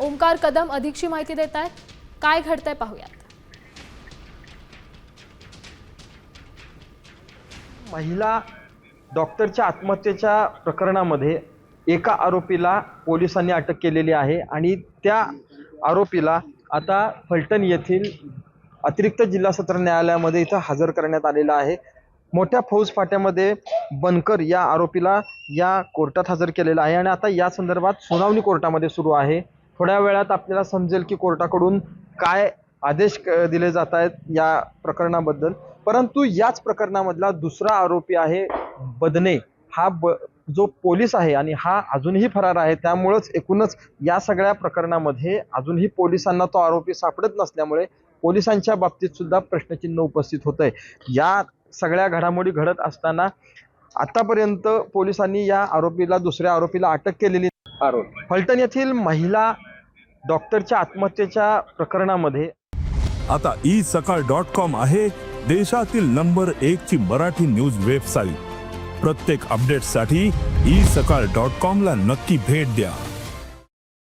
ओमकार कदम अधिकची माहिती देत आहेत. काय घडतंय पाहूयात. महिला डॉक्टरच्या आत्महत्येच्या प्रकरणामध्ये एका आरोपीला पोलिसांनी अटक केलेली आहे आणि त्या आरोपीला आता फलटण येथील अतिरिक्त जिल्हा सत्र न्यायालयामध्ये इथं हजर करण्यात आलेला आहे. मोठ्या फौजफाट्यामध्ये बनकर या आरोपीला या कोर्टात हजर केलेला आहे आणि आता या संदर्भात सुनावणी कोर्टामध्ये सुरू आहे. थोड्या वेळात आपल्याला समजेल की कोर्टाकडून काय आदेश दिले जात आहेत या प्रकरणाबद्दल. परंतु याच प्रकरणामधला दुसरा आरोपी आहे बदने, हा जो पोलीस आहे आणि हा अजूनही फरार आहे. त्यामुळेच एकूणच या सगळ्या प्रकरणामध्ये अजूनही पोलिसांना तो आरोपी सापडत नसल्यामुळे पोलिसांच्या बाबतीत सुद्धा प्रश्नचिन्ह उपस्थित होतंय. या सगळ्या घडामोडी घडत असताना आतापर्यंत पोलिसांनी या आरोपीला दुसऱ्या आरोपीला अटक केलेली. फलटण येथील महिला डॉक्टरच्या आत्महत्येच्या प्रकरणामध्ये आता isakal.com आहे देशातील नंबर 1 ची मराठी न्यूज वेबसाईट. प्रत्येक अपडेटसाठी isakal.com ला नक्की भेट द्या.